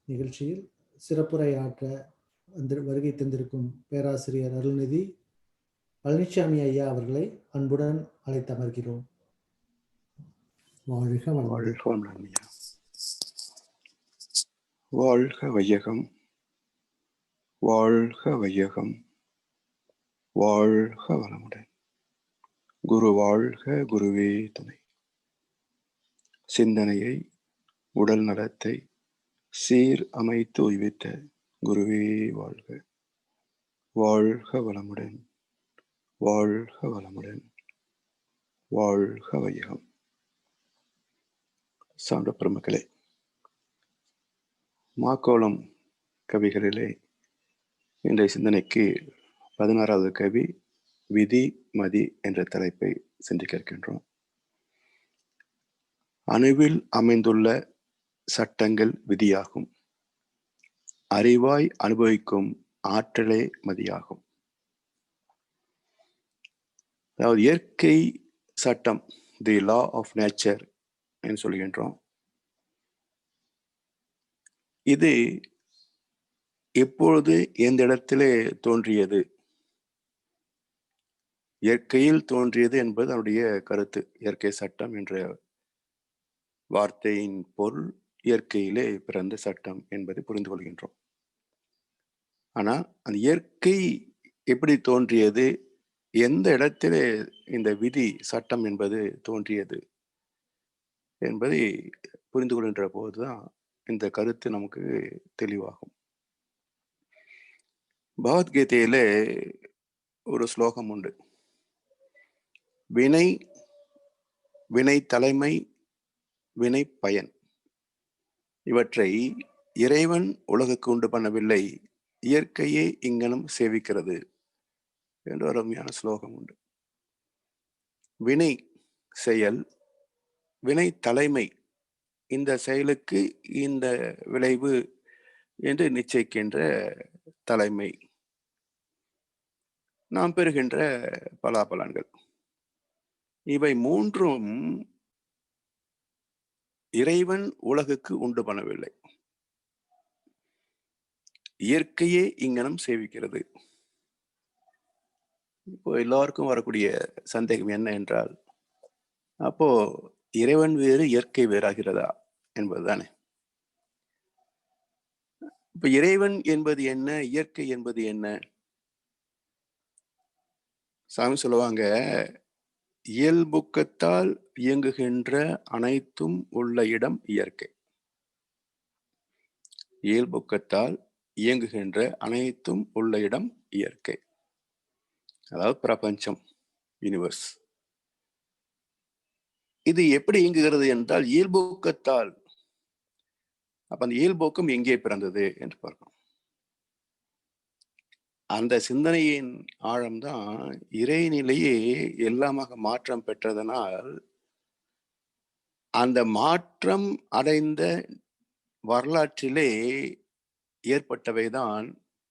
நிகழ்ச்சியில் சிறப்புரையாற்ற வருகை தந்திருக்கும் பேராசிரியர் அருள்நிதி பழனிசாமி ஐயா அவர்களை அன்புடன் அழைத்து அமர்கிறோம். வாழ்க வளமுடன். வாழ்க வையகம், வாழ்க வையகம், வாழ்க வளமுடன். குரு வாழ்க, குருவே துணை. சிந்தனையை, உடல் நலத்தை சீர் அமைத்து உய்வித்த குருவே வாழ்க. வாழ்க வளமுடன், வாழ்க வளமுடன், வாழ்க வையகம். சான்ற பெருமக்களே, மாக்கோளம் கவிகளிலே இன்றைய சிந்தனைக்கு 16வது கவி விதி மதி என்ற தலைப்பை சிந்திக்க இருக்கின்றோம். அணுவில் அமைந்துள்ள சட்டங்கள் விதியாகும். அறிவாய் அனுபவிக்கும் ஆற்றலே மதியாகும். அதாவது இயற்கை சட்டம், தி லா ஆஃப் நேச்சர் என்று சொல்கின்றோம். இது எப்பொழுது எந்த இடத்திலே தோன்றியது? இயற்கையில் தோன்றியது என்பது அவருடைய கருத்து. இயற்கை சட்டம் என்ற வார்த்தையின் பொருள் இயற்கையிலே பிறந்த சட்டம் என்பதை புரிந்து கொள்கின்றோம். ஆனால் அந்த இயற்கை எப்படி தோன்றியது, எந்த இடத்திலே இந்த விதி சட்டம் என்பது தோன்றியது என்பதை புரிந்து கொள்கின்ற போதுதான் இந்த கருத்து நமக்கு தெளிவாகும். பகவத்கீதையிலே ஒரு ஸ்லோகம் உண்டு. வினை, வினை தலைமை, வினை பயன் இவற்றை இறைவன் உலகுக்கு உண்டு பண்ணவில்லை, இயற்கையே இங்கனம் சேவிக்கிறது என்ற ஒரு அருமையான ஸ்லோகம் உண்டு. வினை செயல், வினை தலைமை, இந்த செயலுக்கு இந்த விளைவு என்று நிச்சயிக்கின்ற தலைமை, நாம் பெறுகின்ற பலாபலன்கள், இவை மூன்றும் இறைவன் உலகுக்கு உண்டு பண்ணவில்லை, இயற்கையே இங்கனம் சேவிக்கிறது. இப்போ எல்லாருக்கும் வரக்கூடிய சந்தேகம் என்ன என்றால், அப்போ இறைவன் வேறு இயற்கை வேறாகிறதா என்பதுதானே. இப்ப இறைவன் என்பது என்ன, இயற்கை என்பது என்ன? சாமி சொல்லுவாங்க, இயல்புக்கத்தால் இயங்குகின்ற அனைத்தும் உள்ள இடம் இயற்கை. இயல்புக்கத்தால் இயங்குகின்ற அனைத்தும் உள்ள இடம் இயற்கை, அதாவது பிரபஞ்சம், யூனிவர்ஸ். இது எப்படி இயங்குகிறது என்றால் இயல்போக்கத்தால். அப்ப அந்த இயல்போக்கம் எங்கே பிறந்தது என்று பார்க்கணும். அந்த சிந்தனையின் ஆழம்தான் இறைநிலையே எல்லாமாக மாற்றம் பெற்றதனால் அந்த மாற்றம் அடைந்த வரலாற்றிலே ஏற்பட்டவைதான்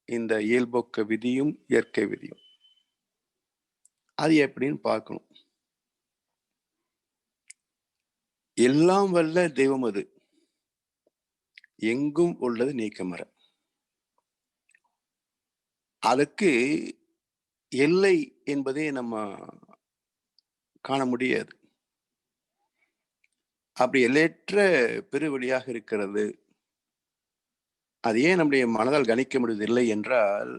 இந்த இயல்போக்க விதியும் இயற்கை விதியும். அது எப்படின்னு பார்க்கணும். எல்லாம் வல்ல தெய்வம் அது, எங்கும் உள்ளது நீக்கமற. அதுக்கு எல்லை என்பதை நம்ம காண முடியாது. அப்படி எல்லையற்ற பெருவெளியாக இருக்கிறது. அது ஏன் நம்முடைய மனதால் கணிக்க முடிவதில்லை என்றால்,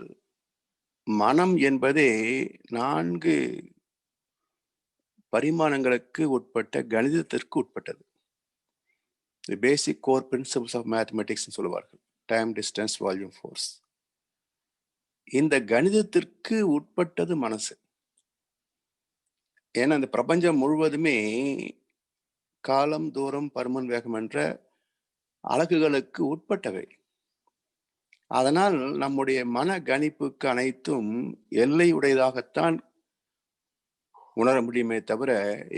மனம் என்பதே 4 பரிமாணங்களுக்கு உட்பட்ட கணிதத்திற்கு உட்பட்டது. தி பேசிக் கோர் பிரின்சிபிள்ஸ் ஆஃப் மேத்தமெட்டிக்ஸ் சொல்லுவார்கள், டைம், டிஸ்டன்ஸ், வால்யூம், ஃபோர்ஸ். இந்த கணிதத்திற்கு உட்பட்டது மனசு. ஏன்னா அந்த பிரபஞ்சம் முழுவதுமே காலம், தூரம், பருமன், வேகம் என்ற அலகுகளுக்கு உட்பட்டவை. அதனால் நம்முடைய மன கணிப்புக்கு அனைத்தும் எல்லையுடையதாகத்தான் உணர முடியுமே தவிர,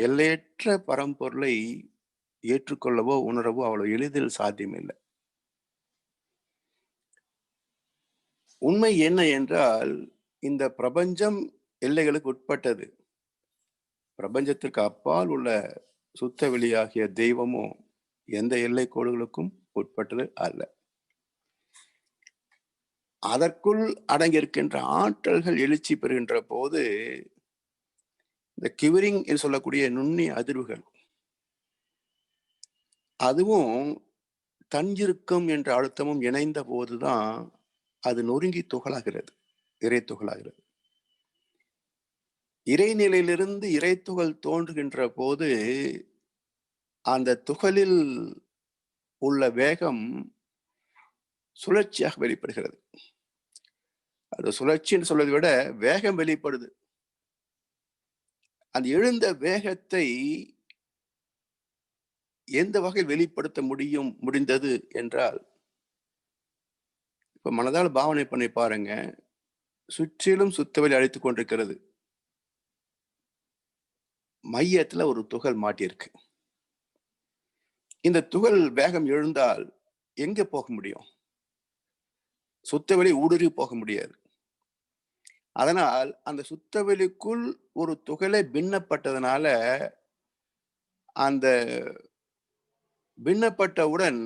எல்லையற்ற பரம்பொருளை ஏற்றுக்கொள்ளவோ உணரவோ அவ்வளவு எளிதில் சாத்தியமில்லை. உண்மை என்ன என்றால், இந்த பிரபஞ்சம் எல்லைகளுக்கு உட்பட்டது. பிரபஞ்சத்திற்கு அப்பால் உள்ள சுத்த வெளியாகிய தெய்வமோ எந்த எல்லை கோடுகளுக்கும் உட்பட்டது அல்ல. அதற்குள் அடங்கியிருக்கின்ற ஆற்றல்கள் எழுச்சி பெறுகின்ற போது இந்த கிவரிங் என்று சொல்லக்கூடிய நுண்ணிய அதிர்வுகள், அதுவும் தஞ்சிருக்கம் என்ற அழுத்தமும் இணைந்த போதுதான் அது நொறுங்கி துகளாகிறது, இறை துகளாகிறது. இறைநிலையிலிருந்து இறைத்துகள் தோன்றுகின்ற போது அந்த துகளில் உள்ள வேகம் சுழற்சியாக வெளிப்படுகிறது. அது சுழற்சி என்று சொல்வதை விட வேகம் வெளிப்படுது. அந்த எழுந்த வேகத்தை எந்த வகையில் வெளிப்படுத்த முடிந்தது என்றால், இப்ப மனதால் பாவனை பண்ணி பாருங்க. சுற்றிலும் சுத்தவெளி அழைத்துக் கொண்டிருக்கிறது. மையத்துல ஒரு துகள் மாட்டியிருக்கு. இந்த துகள் வேகம் எழுந்தால் எங்க போக முடியும்? சுத்தவெளி ஊடுருவி போக முடியாது. அதனால் அந்த சுத்தவெளிக்குள் ஒரு துகளை பின்னப்பட்டதனால அந்த பின்னப்பட்டவுடன்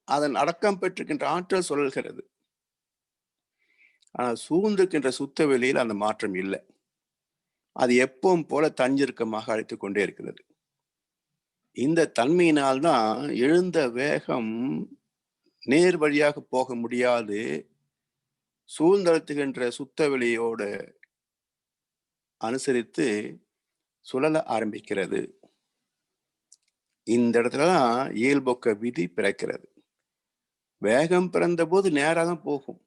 அதன் அடக்கம் பெற்றிருக்கின்ற ஆற்றல் சுழல்கிறது. ஆனால் சூழ்ந்திருக்கின்ற சுத்தவெளியில் அந்த மாற்றம் இல்லை. அது எப்பவும் போல தஞ்சிருக்கமாக அழைத்துக் கொண்டே இருக்கிறது. இந்த தன்மையினால்தான் எழுந்த வேகம் நேர் வழியாக போக முடியாது, சூழ்ந்தழுத்துகின்ற சுத்தவெளியோடு அனுசரித்து சுழல ஆரம்பிக்கிறது. இந்த இடத்துலதான் இயல்பொக்க விதி பிறக்கிறது. வேகம் பிறந்த போது நேராக தான் போகும்.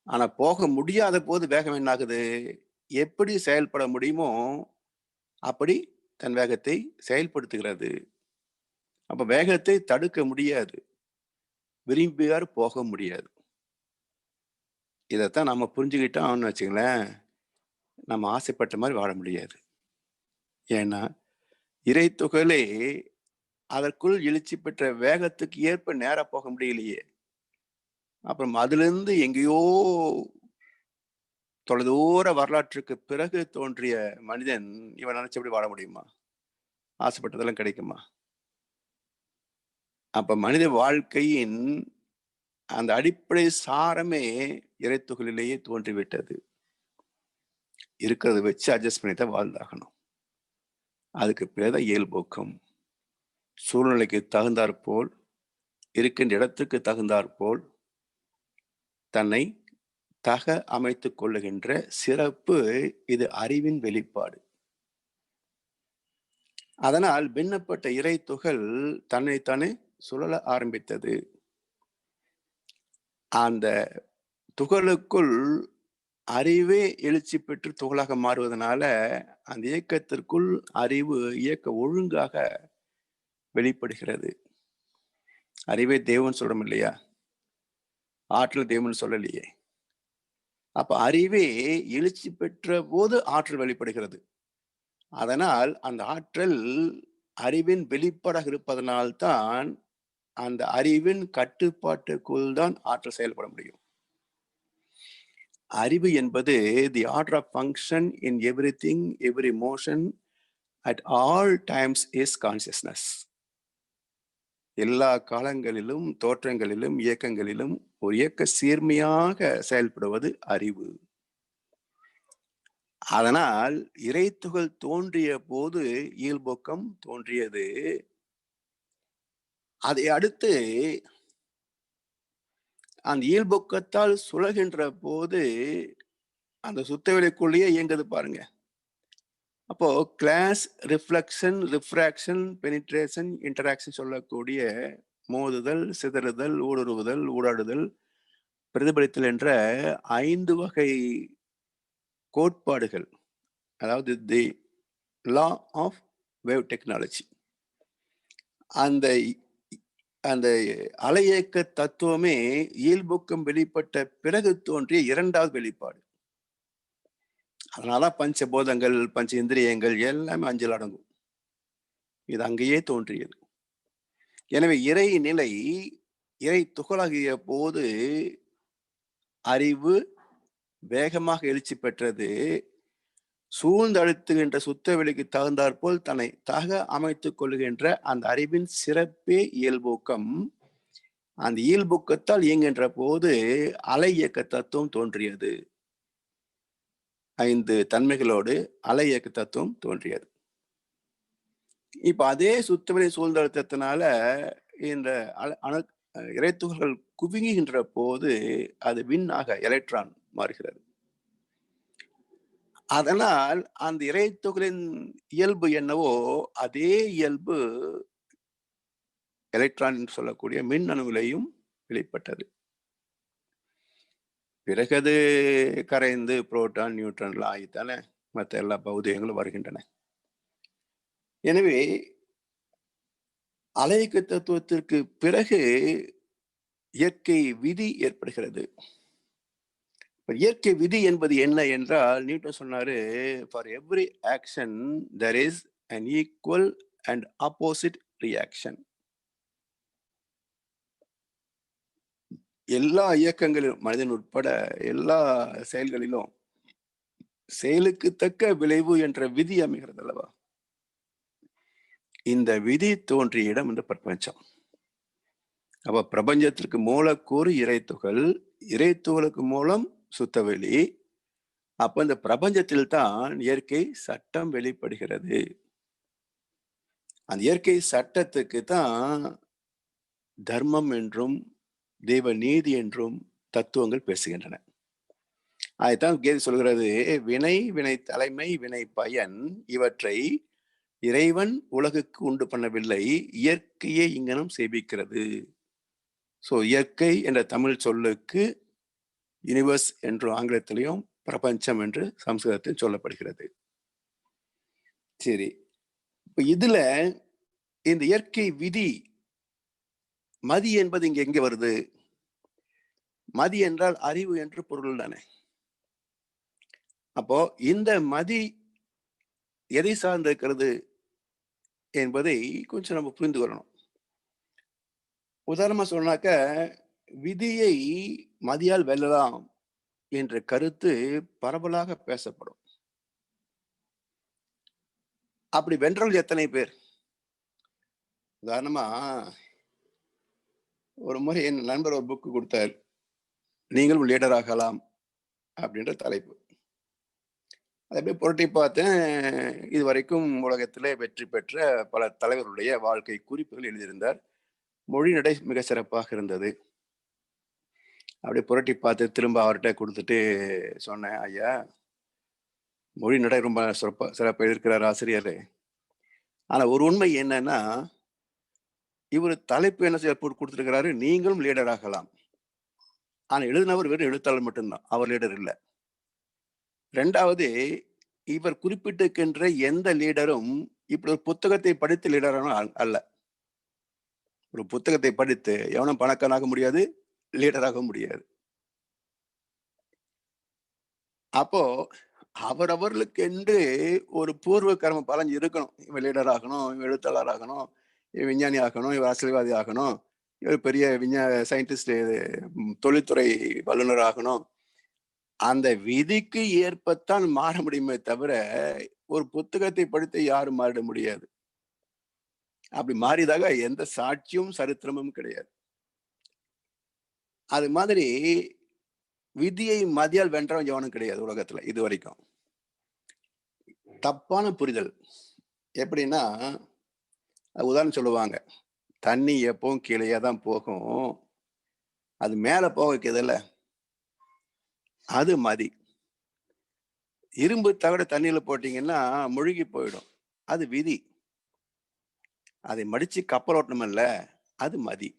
ஆனா போக முடியாத போது வேகம் என்ன ஆகுது? எப்படி செயல்பட முடியுமோ அப்படி தன் வேகத்தை செயல்படுத்துகிறது. அப்ப வேகத்தை தடுக்க முடியாது, விரும்பியார் போக முடியாது. இதைத்தான் நம்ம புரிஞ்சுக்கிட்டோம்னு வச்சுங்களேன், நம்ம ஆசைப்பட்ட மாதிரி வாழ முடியாது. ஏன்னா இறை துகளே அதற்குள் எழுச்சி பெற்ற வேகத்துக்கு ஏற்ப நேரா போக முடியலையே. அப்புறம் அதுல இருந்து எங்கேயோ தொலைதூர வரலாற்றுக்கு பிறகு தோன்றிய மனிதன் இவன் நினைச்சபடி வாழ முடியுமா? ஆசைப்பட்டதெல்லாம் கிடைக்குமா? அப்ப மனித வாழ்க்கையின் அந்த அடிப்படை சாரமே இறைத்துகளிலேயே தோன்றிவிட்டது. இருக்கிறத வச்சு அட்ஜஸ்ட் பண்ணி தான் வாழ்ந்தாகணும். அதுக்கு பேர்தான் இயல்போக்கம். சூழ்நிலைக்கு தகுந்தாற்போல், இருக்கின்ற இடத்துக்கு தகுந்தாற்போல் தன்னை தக அமைத்துக் கொள்ளுகின்ற சிறப்பு இது அறிவின் வெளிப்பாடு. அதனால் பின்னப்பட்ட இறை துகள் தன்னைத்தானே சுழல ஆரம்பித்தது. அந்த துகளுக்குள் அறிவே எழுச்சி பெற்று துகளாக மாறுவதனால அந்த இயக்கத்திற்குள் அறிவு இயக்க ஒழுங்காக வெளிப்படுகிறது. அறிவே தேவன் சொல்றோம் இல்லையா? ஆற்றல் தேவன் சொல்லலையே. அப்ப அறிவே எழுச்சி பெற்ற போது ஆற்றல் வெளிப்படுகிறது. அதனால் அந்த ஆற்றல் அறிவின் வெளிப்பாடாக இருப்பதனால்தான் அந்த அறிவின் கட்டுப்பாட்டுக்குள் தான் ஆற்றல் செயல்பட முடியும். அறிவு என்பது the order of function in everything, every motion, at all times is consciousness. எல்லா காலங்களிலும், தோற்றங்களிலும், இயக்கங்களிலும் ஒரு இயக்க சீர்மையாக செயல்படுவது அறிவு. அதனால் இறைத்துகள் தோன்றிய போது இயல்போக்கம் தோன்றியது. அதை அடுத்து அந்த இயல்போக்கத்தால் சுழல்கின்ற போது அந்த சுத்தவெளிக்குள்ளேயே இயங்குது பாருங்க. அப்போ class, reflection, refraction, penetration, interaction சொல்லக்கூடிய மோதுதல், சிதறுதல், ஊடுருவுதல், ஊடாடுதல், பிரதிபலித்தல் என்ற 5 வகை கோட்பாடுகள், அதாவது தி லா ஆஃப் வேவ் டெக்னாலஜி, அந்த அந்த அலையியக்க தத்துவமே இயல்போக்கம் வெளிப்பட்ட பிறகு தோன்றிய 2வது வெளிப்பாடு. அதனால பஞ்சபோதங்கள், பஞ்ச இந்திரியங்கள் எல்லாமே 5 அடங்கும். இது அங்கேயே தோன்றியது. எனவே இறை நிலை, இறை துகளாகிய போது அறிவு வேகமாக எழுச்சி பெற்றது. சூழ்ந்தழுத்துகின்ற சுத்தவெளிக்கு தகுந்தாற்போல் தன்னை அமைத்துக் கொள்ளுகின்ற அந்த அறிவின் சிறப்பே இயல்பூக்கம். அந்த இயல்பூக்கத்தால் இயங்குகின்ற போது அலை இயக்க தத்துவம் தோன்றியது. 5 தன்மைகளோடு அலை இயக்க தத்துவம் தோன்றியது. இப்ப அதே சுத்தவெளி சூழ்ந்தழுத்தத்தினால இந்த இறைத்துகள்கள் குவிங்குகின்ற போது அது விண்ணாக எலக்ட்ரான் மாறுகிறது. அதனால் அந்த இறைத்துகளின் இயல்பு என்னவோ அதே இயல்பு எலக்ட்ரான் என்று சொல்லக்கூடிய மின் அணுவிலையும் வெளிப்பட்டது. பிறகு அது கரைந்து புரோட்டான் நியூட்ரான்லாம் ஆகித்தானே மற்ற எல்லா பௌதிகங்களும் வருகின்றன. எனவே அலையியக்க தத்துவத்திற்கு பிறகு இயற்கை விதி ஏற்படுகிறது. இயற்கை விதி என்பது என்ன என்றால், நியூட்டன் சொன்னாரு, for every action there is an equal and opposite reaction. எல்லா இயக்கங்களிலும் மனிதன் உட்பட எல்லா செயல்களிலும் செயலுக்கு தக்க விளைவு என்ற விதி அமைகிறது அல்லவா? இந்த விதி தோன்றிய இடம் இந்த பிரபஞ்சம். அப்ப பிரபஞ்சத்திற்கு மூலக்கூறு இறைத்துகள், இறைத்துகளுக்கு மூலம் சுத்தவெளி. அப்ப இந்த பிரபஞ்சத்தில் தான் இயற்கை சட்டம் வெளிப்படுகிறது. அந்த இயற்கை சட்டத்துக்கு தான் தர்மம் என்றும் தெய்வ நீதி என்றும் தத்துவங்கள் பேசுகின்றன. அதைத்தான் கீதை சொல்கிறது, வினை, வினை தலைமை, வினை பயன் இவற்றை இறைவன் உலகுக்கு உண்டு பண்ணவில்லை, இயற்கையே இங்கனம் சேபிக்கிறது. சோ இயற்கை என்ற தமிழ் சொல்லுக்கு யூனிவர்ஸ் என்று ஆங்கிலத்திலையும் பிரபஞ்சம் என்று சமஸ்கிருதத்தில் சொல்லப்படுகிறது. சரி, இப்ப இதுல இந்த இயற்கை விதி மதி என்பது இங்க எங்க வருது? மதி என்றால் அறிவு என்று பொருள் தானே. அப்போ இந்த மதி எதை சார்ந்திருக்கிறது என்பதை கொஞ்சம் நம்ம புரிந்து கொள்ளணும். உதாரணமா சொன்னாக்க, விதியை மதியால் வெல்லலாம் என்ற கருத்து பரவலாக பேசப்படும். அப்படி வென்றவர்கள் எத்தனை பேர்? உதாரணமா ஒரு முறை என் நண்பர் ஒரு புக்கு கொடுத்தார், நீங்களும் லீடர் ஆகலாம் அப்படின்ற தலைப்பு. அதை போய் புரட்டி பார்த்தேன். இதுவரைக்கும் உலகத்திலே வெற்றி பெற்ற பல தலைவர்களுடைய வாழ்க்கை குறிப்புகள் எழுதியிருந்தார். மொழி நடை மிக சிறப்பாக இருந்தது. அப்படியே புரட்டி பார்த்து திரும்ப அவர்கிட்ட கொடுத்துட்டு சொன்னேன், ஐயா மொழி நடை ரொம்ப சிறப்பாக இருக்கிறார் ஆசிரியர். ஆனா ஒரு உண்மை என்னன்னா, இவர் தலைப்பு என்ன செய்ய கொடுத்துருக்கிறாரு, நீங்களும் லீடர் ஆகலாம். ஆனா எழுதினவர் வெறும் எழுத்தாளர் மட்டும்தான், அவர் லீடர் இல்லை. ரெண்டாவது, இவர் குறிப்பிட்டிருக்கின்ற எந்த லீடரும் இப்படி ஒரு புத்தகத்தை படித்து லீடரான அல்ல. ஒரு புத்தகத்தை படித்து எவனும் பணக்காரனாக முடியாது, லீடராக முடியாது. அப்போ அவரவர்களுக்கு என்று ஒரு பூர்வ கர்ம பலன் இருக்கணும். இவன் லீடர் ஆகணும், இவன் எழுத்தாளர் ஆகணும், இவன் விஞ்ஞானி ஆகணும், இவன் அரசியல்வாதி ஆகணும், இவர் பெரிய சயின்டிஸ்ட் தொழில்துறை வல்லுநர் ஆகணும். அந்த விதிக்கு ஏற்பத்தான் மாற முடியுமே தவிர ஒரு புத்தகத்தை படித்து யாரும் மாறிட முடியாது. அப்படி மாறியதாக எந்த சாட்சியும் சரித்திரமும் கிடையாது. அது மாதிரி விதியை மதியால் வென்றவன் எவனும் கிடையாது உலகத்துல இது வரைக்கும். தப்பான புரிதல் எப்படின்னா, உதாரணம் சொல்லுவாங்க, தண்ணி எப்பவும் கீழே தான் போகும், அது மேல போக வைக்கிறதுல அது மதி. இரும்பு தகடு தண்ணியில போட்டீங்கன்னா முழுகி போயிடும், அது விதி. அதை மடிச்சு கப்பல் ஓட்டணும்ல, அது மதி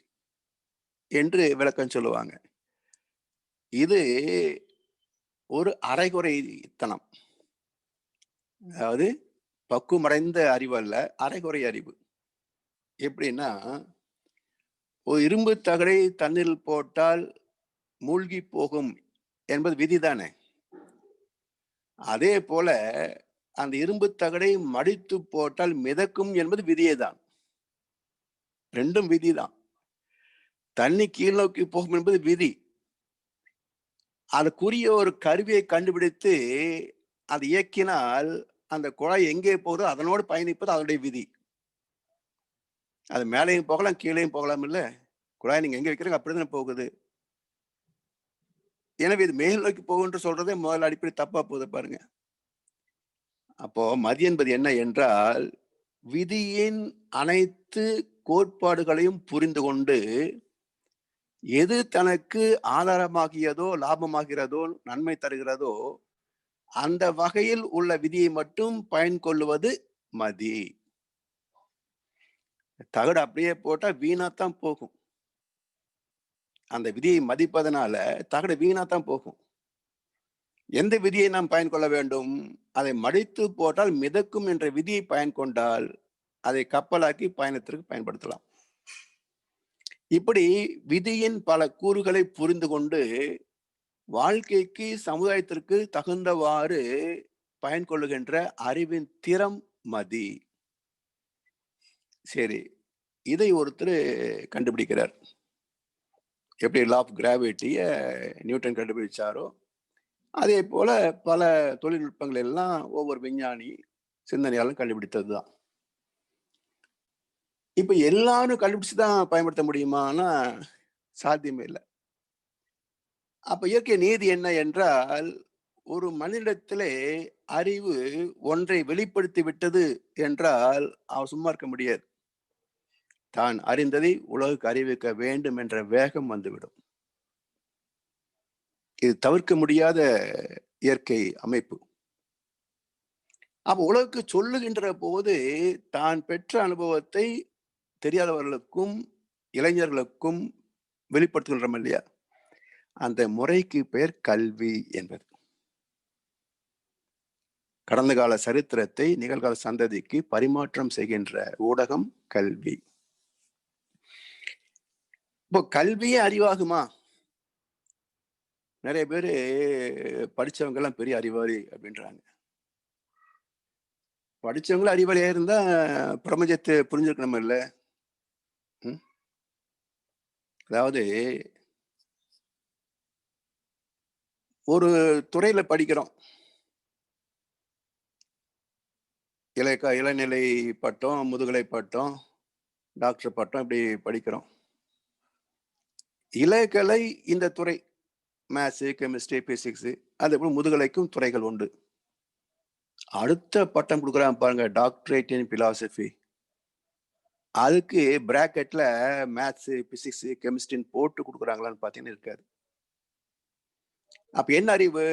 என்று விளக்கம் சொல்லுவாங்க. இது ஒரு அரைகுறைத்தனம், அதாவது பக்குவமடைந்த அறிவு அல்ல, அரைகுறை அறிவு. எப்படின்னா, ஒரு இரும்பு தகடை தண்ணீர் போட்டால் மூழ்கி போகும் என்பது விதிதானே. அதே போல அந்த இரும்பு தகடை மடித்து போட்டால் மிதக்கும் என்பது விதியே தான். ரெண்டும் விதிதான். தண்ணி கீழ் நோக்கி போகும் என்பது விதி. அதுக்குரிய ஒரு கருவியை கண்டுபிடித்து அது இயக்கினால் அந்த குழாய் எங்கே போகுதோ அதனோடு பயணிப்பது அதனுடைய விதி. அது மேலேயும் போகலாம், கீழேயும் போகலாம் இல்ல. குழாய் நீங்க எங்க வைக்கிறீங்க அப்படிதானே போகுது. எனவே இது மேல் நோக்கி போகுன்று சொல்றதே முதல்ல அடிப்படை தப்பா போகுது பாருங்க. அப்போ மதி என்பது என்ன என்றால், விதியின் அனைத்து கோட்பாடுகளையும் புரிந்து கொண்டு, எது தனக்கு ஆதாரமாகியதோ, லாபமாகிறதோ, நன்மை தருகிறதோ, அந்த வகையில் உள்ள விதியை மட்டும் பயன் கொள்ளுவது மதி. தகடு அப்படியே போட்டா வீணாத்தான் போகும். அந்த விதியை மதிப்பதனால தகடு வீணாத்தான் போகும். எந்த விதியை நாம் பயன் கொள்ள வேண்டும்? அதை மடித்து போட்டால் மிதக்கும் என்ற விதியை பயன் கொண்டால் அதை கப்பலாக்கி பயணத்திற்கு பயன்படுத்தலாம். இப்படி விதியின் பல கூறுகளை புரிந்து கொண்டு வாழ்க்கைக்கு, சமுதாயத்திற்கு தகுந்தவாறு பயன் கொள்ளுகின்ற அறிவின் திறம் மதி. சரி, இதை ஒருத்தர் கண்டுபிடிக்கிறார். எப்படி லா ஆஃப் கிராவிட்டிய நியூட்டன் கண்டுபிடிச்சாரோ அதே போல பல தொழில்நுட்பங்கள் எல்லாம் ஒவ்வொரு விஞ்ஞானி சிந்தனையாலும் கண்டுபிடித்ததுதான். இப்ப எல்லாரும் கண்டுபிடிச்சுதான் பயன்படுத்த முடியுமானா சாத்தியமே இல்லை. அப்ப இயற்கை நீதி என்ன என்றால், ஒரு மனிதனிடத்திலே அறிவு ஒன்றை வெளிப்படுத்தி விட்டது என்றால் அவன் சும்மா இருக்க முடியாது. தான் அறிந்ததை உலகுக்கு அறிவிக்க வேண்டும் என்ற வேகம் வந்துவிடும். இது தவிர்க்க முடியாத இயற்கை அமைப்பு. அப்ப உலகுக்கு சொல்லுகின்ற போது தான் பெற்ற அனுபவத்தை தெரியாதவர்களுக்கும் இளைஞர்களுக்கும் வெளிப்படுத்துகின்றோம் இல்லையா? அந்த முறைக்கு பெயர் கல்வி என்பது. கடந்த கால சரித்திரத்தை நிகழ்கால சந்ததிக்கு பரிமாற்றம் செய்கின்ற ஊடகம் கல்வி. இப்போ கல்வியே அறிவாகுமா? நிறைய பேரு படிச்சவங்க எல்லாம் பெரிய அறிவாளி அப்படின்றாங்க. படிச்சவங்களும் அறிவாளியா இருந்தா பிரபஞ்சத்தை புரிஞ்சிருக்கணும் இல்ல? அதாவது ஒரு துறையில படிக்கிறோம். இளநிலை பட்டம், முதுகலை பட்டம், டாக்டர் பட்டம் இப்படி படிக்கிறோம். இளகலை இந்த துறை மேத்ஸ், கெமிஸ்ட்ரி, பிசிக்ஸ், அதே போல முதுகலைக்கும் துறைகள் உண்டு. அடுத்த பட்டம் கொடுக்குறாங்க பாருங்க, டாக்டரேட் இன் பிலாசபி. அதுக்கு பிராக்கெட்ல மேத்ஸ், பிசிக்ஸ், கெமிஸ்ட்ரின்னு போட்டு கொடுக்குறாங்களான்னு பார்த்தீங்கன்னா இருக்காது. அப்ப என்ன அறிவு?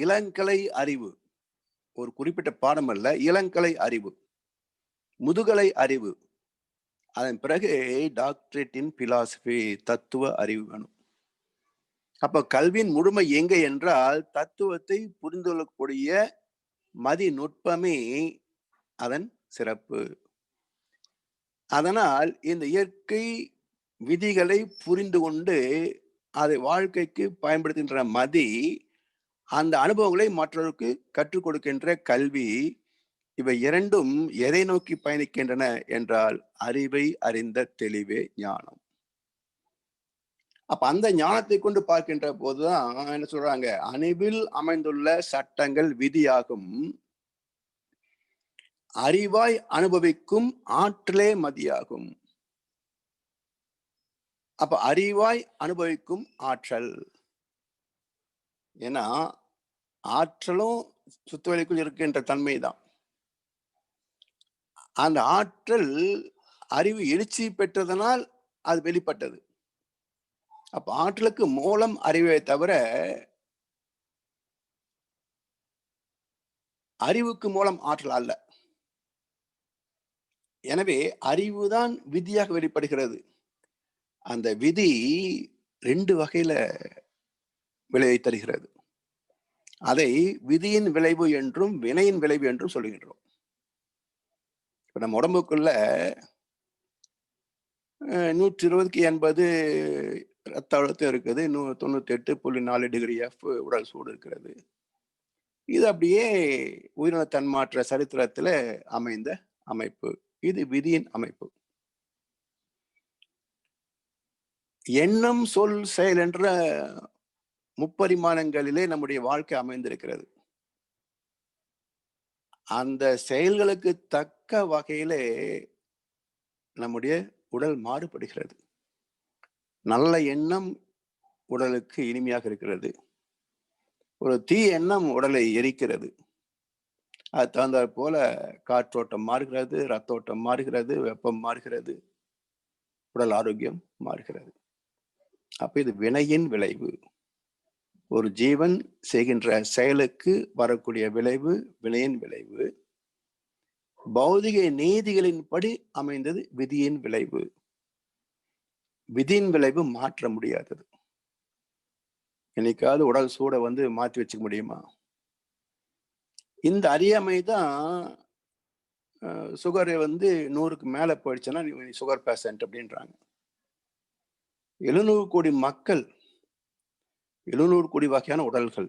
இளங்கலை அறிவு. ஒரு குறிப்பிட்ட பாடம் அல்ல, இளங்கலை அறிவு, முதுகலை அறிவு. அதன் பிறகு டாக்டரேட் இன் பிலாசபி, தத்துவ அறிவு வேணும். அப்ப கல்வியின் முழுமை எங்க என்றால் தத்துவத்தை புரிந்து கொள்ளக்கூடிய மதி நுட்பமே அதன் சிறப்பு. அதனால் இந்த இயற்கை விதிகளை புரிந்து கொண்டு அதை வாழ்க்கைக்கு பயன்படுத்துகின்ற மதி, அந்த அனுபவங்களை மற்றவருக்கு கற்றுக் கொடுக்கின்ற கல்வி, இவை இரண்டும் எதை நோக்கி பயணிக்கின்றன என்றால் அறிவை அறிந்த தெளிவே ஞானம். அப்ப அந்த ஞானத்தை கொண்டு பார்க்கின்ற போதுதான் என்ன சொல்றாங்க, அணுவில் அமைந்துள்ள சட்டங்கள் விதியாகும், அறிவாய் அனுபவிக்கும் ஆற்றலே மதியாகும். அப்ப அறிவாய் அனுபவிக்கும் ஆற்றல், ஏன்னா ஆற்றலும் சுத்தவெளிக்குள் இருக்கின்ற தன்மைதான். அந்த ஆற்றல் அறிவு எழுச்சி பெற்றதனால் அது வெளிப்பட்டது. அப்ப ஆற்றலுக்கு மூலம் அறிவை தவிர அறிவுக்கு மூலம் ஆற்றல் அல்ல. எனவே அறிவுதான் விதியாக வெளிப்படுகிறது. அந்த விதி 2 வகையில விளைவை தருகிறது. அதை விதியின் விளைவு என்றும் வினையின் விளைவு என்றும் சொல்லுகின்றோம். இப்ப நம்ம உடம்புக்குள்ள 120/80 ரத்த அழுத்தம் இருக்குது, 98.4 டிகிரி F உடல் சூடு இருக்கிறது. இது அப்படியே உயிரின தன்மாற்ற சரித்திரத்துல அமைந்த அமைப்பு. இது விதியின் அமைப்பு. எண்ணம், சொல், செயல் என்ற முப்பரிமாணங்களிலே நம்முடைய வாழ்க்கை அமைந்திருக்கிறது. அந்த செயல்களுக்கு தக்க வகையிலே நம்முடைய உடல் மாறுபடுகிறது. நல்ல எண்ணம் உடலுக்கு இனிமையாக இருக்கிறது. ஒரு தீய எண்ணம் உடலை எரிக்கிறது. அது தகுந்தாற் போல காற்றோட்டம் மாறுகிறது, ரத்தோட்டம் மாறுகிறது, வெப்பம் மாறுகிறது, உடல் ஆரோக்கியம் மாறுகிறது. அப்ப இது வினையின் விளைவு. ஒரு ஜீவன் செய்கின்ற செயலுக்கு வரக்கூடிய விளைவு வினையின் விளைவு. பௌதிக நீதிகளின்படி அமைந்தது விதியின் விளைவு. விதியின் விளைவு மாற்ற முடியாதது. என்னைக்காவது உடல் சூட மாற்றி வச்சுக்க முடியுமா? இந்த அறியாமை தான் சுகரை 100க்கு மேல போயிடுச்சுன்னா நீ சுகர் பேஷண்ட் அப்படின்றாங்க. 700 கோடி மக்கள், 700 கோடி வகையான உடல்கள்.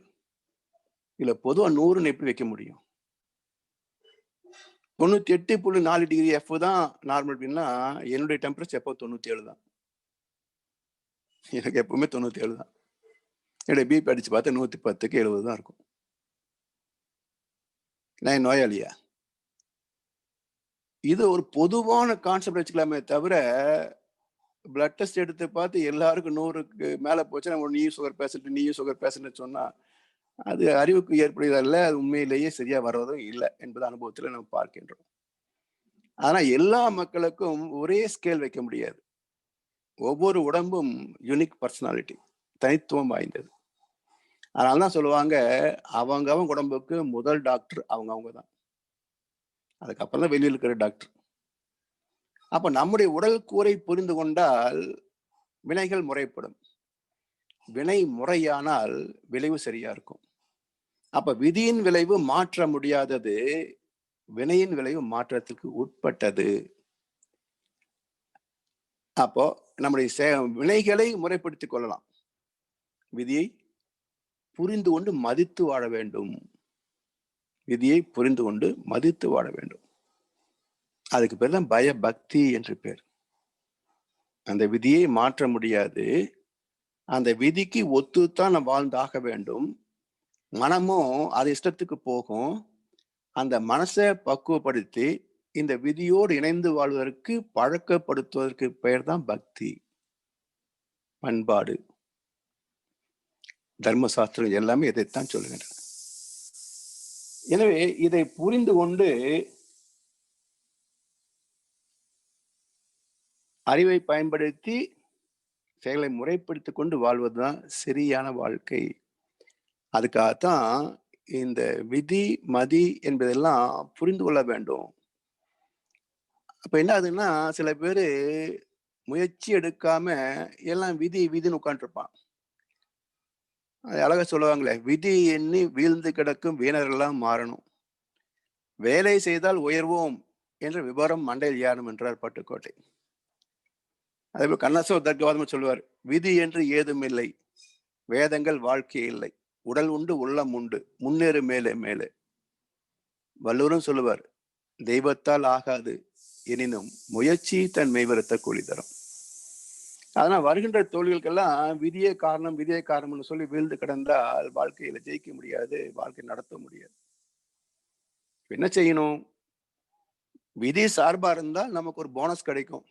இதுல பொதுவா 100ன்னு எப்படி வைக்க முடியும்? 98.4 டிகிரி F தான் நார்மல் அப்படின்னா என்னுடைய டெம்பரேச்சர் எப்போ 97 தான். எனக்கு எப்பவுமே 97 தான். என்னுடைய பிபி அடிச்சு பார்த்தா 110க்கு 70 தான் இருக்கும். நான் நோயாளியா? இது ஒரு பொதுவான கான்செப்ட் வச்சுக்கலாமே தவிர, பிளட் டெஸ்ட் எடுத்து பார்த்து எல்லாருக்கும் 100க்கு மேல போச்சுன்னா நீயும் சுகர் பேஷண்ட் சொன்னா அது அறிவுக்கு ஏற்புடையதல்ல. அது உண்மையிலேயே சரியா வர்றதும் இல்லை என்பது அனுபவத்துல நம்ம பார்க்கின்றோம். ஆனா எல்லா மக்களுக்கும் ஒரே ஸ்கேல் வைக்க முடியாது. ஒவ்வொரு உடம்பும் யூனிக் பர்சனாலிட்டி, தனித்துவம் வாய்ந்தது. அதனாலதான் சொல்லுவாங்க, அவங்க உடம்புக்கு முதல் டாக்டர் அவங்க தான். அதுக்கப்புறம் தான் வெளியில் இருக்கிற டாக்டர். அப்ப நம்முடைய உடல் கூரை புரிந்து கொண்டால் வினைகள் முறைப்படும். வினை முறையானால் விளைவு சரியா இருக்கும். அப்ப விதியின் விளைவு மாற்ற முடியாதது, வினையின் விளைவு மாற்றத்துக்கு உட்பட்டது. அப்போ நம்முடைய வினைகளை முறைப்படுத்திக் கொள்ளலாம். விதியை புரிந்து கொண்டு மதித்து வாழ வேண்டும். விதியை புரிந்து கொண்டு மதித்து வாழ வேண்டும். அதுக்கு பேர் தான் பயபக்தி என்று பேர். அந்த விதியை மாற்ற முடியாது. அந்த விதிக்கு ஒத்துத்தான் நம்ம வாழ்ந்தாக வேண்டும். மனமும் அது இஷ்டத்துக்கு போகும். அந்த மனசை பக்குவப்படுத்தி இந்த விதியோடு இணைந்து வாழ்வதற்கு பழக்கப்படுத்துவதற்கு பெயர் தான் பக்தி, பண்பாடு. தர்மசாஸ்திரம் எல்லாமே இதைத்தான் சொல்லுகின்றன. எனவே இதை புரிந்து கொண்டு அறிவை பயன்படுத்தி செயலை முறைப்படுத்திக் கொண்டு வாழ்வதுதான் சரியான வாழ்க்கை. அதுக்காகத்தான் இந்த விதி மதி என்பதெல்லாம் புரிந்து கொள்ள வேண்டும். அப்ப என்ன ஆகுதுன்னா, சில பேரு முயற்சி எடுக்காம எல்லாம் விதி விதின்னு உட்காந்துருப்பான். அது அழகா சொல்லுவாங்களே, விதி எண்ணி வீழ்ந்து கிடக்கும் வீணரெல்லாம் மாறணும், வேலை செய்தால் உயர்வோம் என்ற விவரம் மண்டையில் ஏறணும் என்றார் பட்டுக்கோட்டை. அதே போல கண்ணாசோ தர்க்கவாதம் சொல்லுவார், விதி என்று ஏதும் இல்லை, வேதங்கள் வாழ்க்கை இல்லை, உடல் உண்டு உள்ளம் உண்டு, முன்னேறு மேலே மேலே. வள்ளுவரும் சொல்லுவார், தெய்வத்தால் ஆகாது எனினும் முயற்சி தன் மெய்வருத்த கூலி தரும். அதனால வருகின்ற தோல்விகளுக்கெல்லாம் விதியே காரணம்னு சொல்லி வீழ்ந்து கிடந்தால் வாழ்க்கையில ஜெயிக்க முடியாது, வாழ்க்கை நடத்த முடியாது. என்ன செய்யணும்? விதி சார்பா இருந்தால் நமக்கு ஒரு போனஸ் கிடைக்கும்.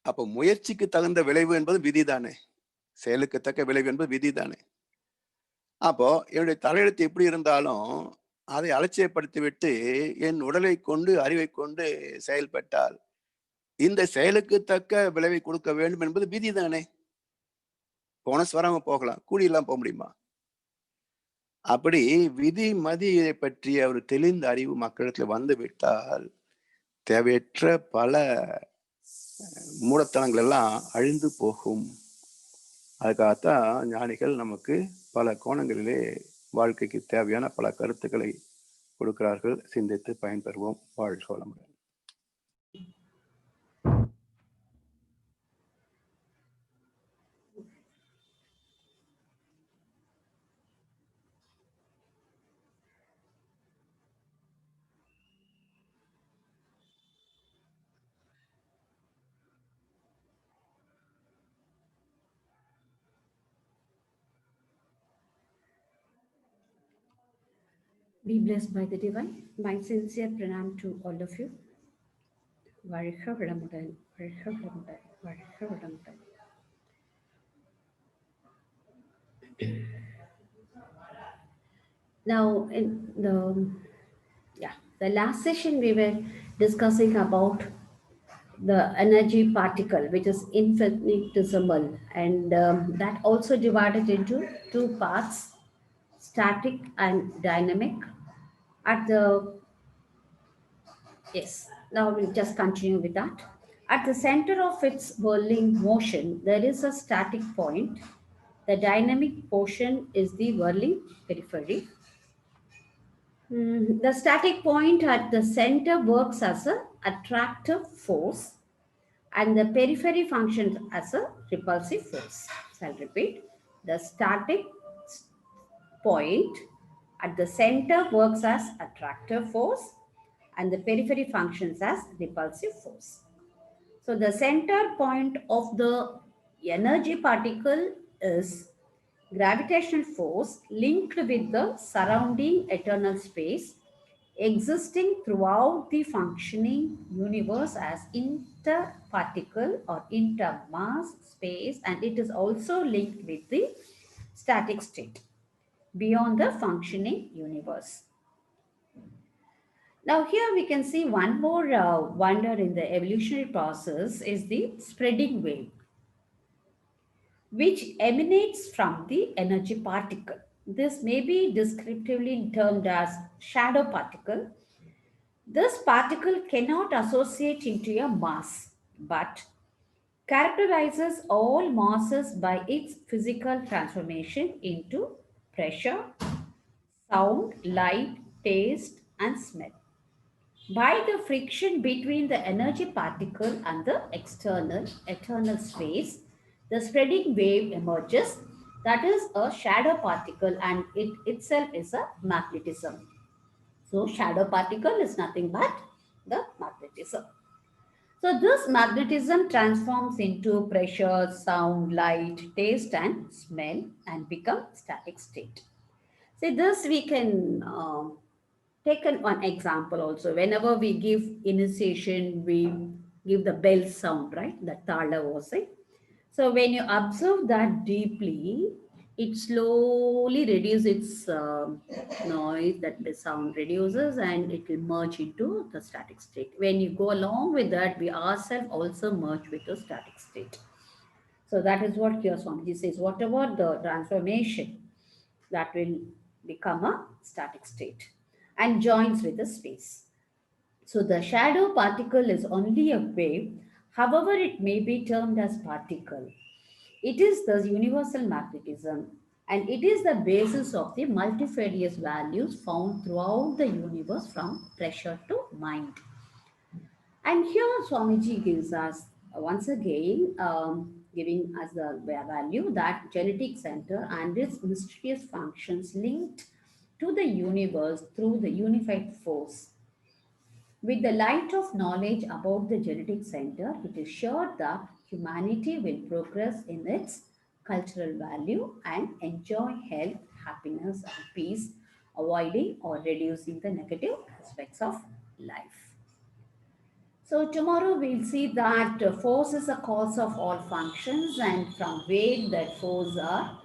அப்ப முயற்சிக்கு தகுந்த விளைவு என்பது விதி தானே, செயலுக்கு தக்க விளைவு என்பது விதி தானே. அப்போ என்னுடைய தலையெழுத்து எப்படி இருந்தாலும் அதை அலட்சியப்படுத்தி விட்டு என் உடலை கொண்டு அறிவை கொண்டு செயல்பட்டால் இந்த செயலுக்கு தக்க விளைவை கொடுக்க வேண்டும் என்பது விதி தானே. போனஸ் வராம போகலாம், கூலியெல்லாம் போக முடியுமா? அப்படி விதி மதியை பற்றிய ஒரு தெளிந்த அறிவு மக்களிடத்துல வந்து விட்டால் தேவையற்ற பல மூடத்தனங்கள் எல்லாம் அழிந்து போகும். அதுக்காகத்தான் ஞானிகள் நமக்கு பல கோணங்களிலே வாழ்க்கைக்கு தேவையான பல கருத்துக்களை கொடுக்கிறார்கள். சிந்தித்து பயன்பெறுவோம். வாழ்க வளமுடன். Be blessed by the divine. My sincere pranam to all of you. வாழ்க வளமுடன், வாழ்க வளமுடன், வாழ்க வளமுடன். Now, in the last session we were discussing about the energy particle, which is infinitesimal, and that also divided into two parts, static and dynamic. At the Yes, now we'll just continue with that. At the center of its whirling motion, there is a static point. The dynamic portion is the whirling periphery. The static point at the center works as an attractive force, and the periphery functions as a repulsive force. So I'll repeat. The static point at the center works as attractive force, and the periphery functions as repulsive force. So the center point of the energy particle is gravitational force linked with the surrounding eternal space existing throughout the functioning universe as interparticle or intermass space, and it is also linked with the static state beyond the functioning universe. Now here we can see one more wonder in the evolutionary process is the spreading wave, which emanates from the energy particle. This may be descriptively termed as shadow particle. This particle cannot associate into a mass, but characterizes all masses by its physical transformation into pressure, sound, light, taste, and smell. By the friction between the energy particle and the external eternal space, the spreading wave emerges. That is a shadow particle, and it itself is a magnetism. So shadow particle is nothing but the magnetism. So this magnetism transforms into pressure, sound, light, taste, and smell and become static state. See, this we can take one example also. Whenever we give initiation, we give the bell sound, right? The tala voice. So when you observe that deeply, it slowly reduces its noise, that the sound reduces, and it will merge into the static state. When you go along with that, we ourselves also merge with the static state. So that is what here Swamiji says, whatever the transformation, that will become a static state and joins with the space. So the shadow particle is only a wave, however it may be termed as particle. It is the universal magnetism, and it is the basis of the multifarious values found throughout the universe from pressure to mind. And here Swamiji gives us once again giving us the value that genetic center and its mysterious functions linked to the universe through the unified force. With the light of knowledge about the genetic center, it is sure that humanity will progress in its cultural value and enjoy health, happiness, and peace, avoiding or reducing the negative aspects of life. So tomorrow we'll see that force is a cause of all functions, and from where that force are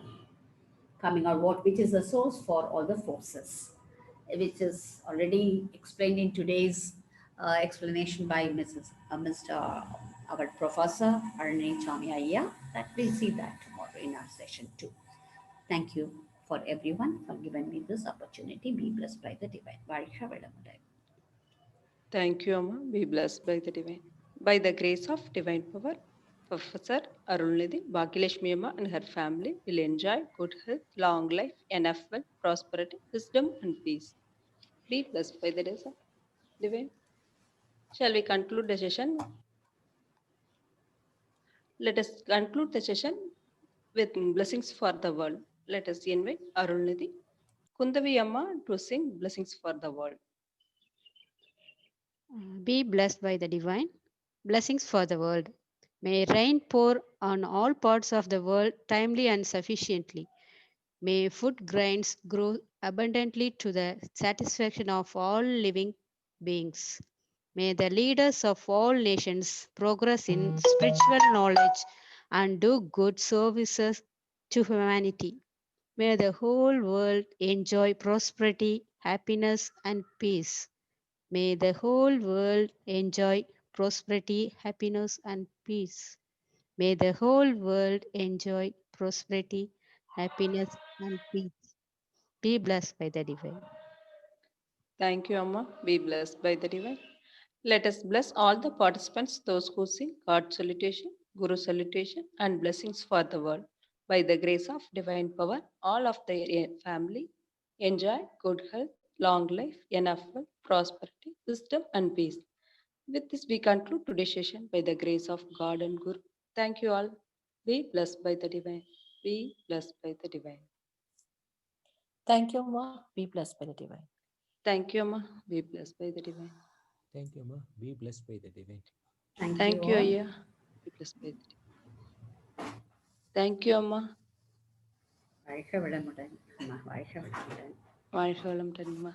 coming out, which is the source for all the forces, which is already explained in today's explanation by Mr. Our Professor Arne Chamiaya. That we'll see that tomorrow in our session too. Thank you for everyone for giving me this opportunity. Be blessed by the divine. Varika Vedamudai. Thank you, Amma. Be blessed by the divine. By the grace of divine power, Professor Arulnidhi Bhagilakshmi Amma and her family will enjoy good health, long life, enough wealth, prosperity, wisdom, and peace. Be blessed by the divine. Shall we conclude the session? Let us conclude the session with blessings for the world. Let us invite Arulnidhi Kundavi Amma to sing blessings for the world. Be blessed by the divine. Blessings for the world. May rain pour on all parts of the world timely and sufficiently. May food grains grow abundantly to the satisfaction of all living beings. May the leaders of all nations progress in spiritual knowledge and do good services to humanity. May the whole world enjoy prosperity, happiness, and peace. May the whole world enjoy prosperity, happiness, and peace. May the whole world enjoy prosperity, happiness, and peace. Be blessed by the divine. Thank you, Amma. Be blessed by the divine. Let us bless all the participants, those who sing God salutation, Guru salutation, and blessings for the world. By the grace of divine power, all of their family enjoy good health, long life, enough wealth, prosperity, wisdom, and peace. With this, we conclude today's session by the grace of God and Guru. Thank you all. Be blessed by the divine. Be blessed by the divine. Thank you, Amma. Be blessed by the divine. Thank you, Amma. Be blessed by the divine. Thank you, Amma. Be blessed by the divine. Thank you, all. Ayya. Be blessed by the divine. Thank you, Amma. வாழ்க வளமுடன். அம்மா, வாழ்க வளமுடன். வாழ்க வளமுடன், Amma.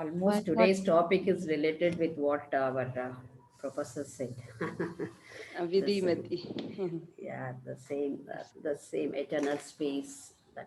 Almost today's topic is related with what our professor said. Vidhi Mati. Yeah, the same eternal space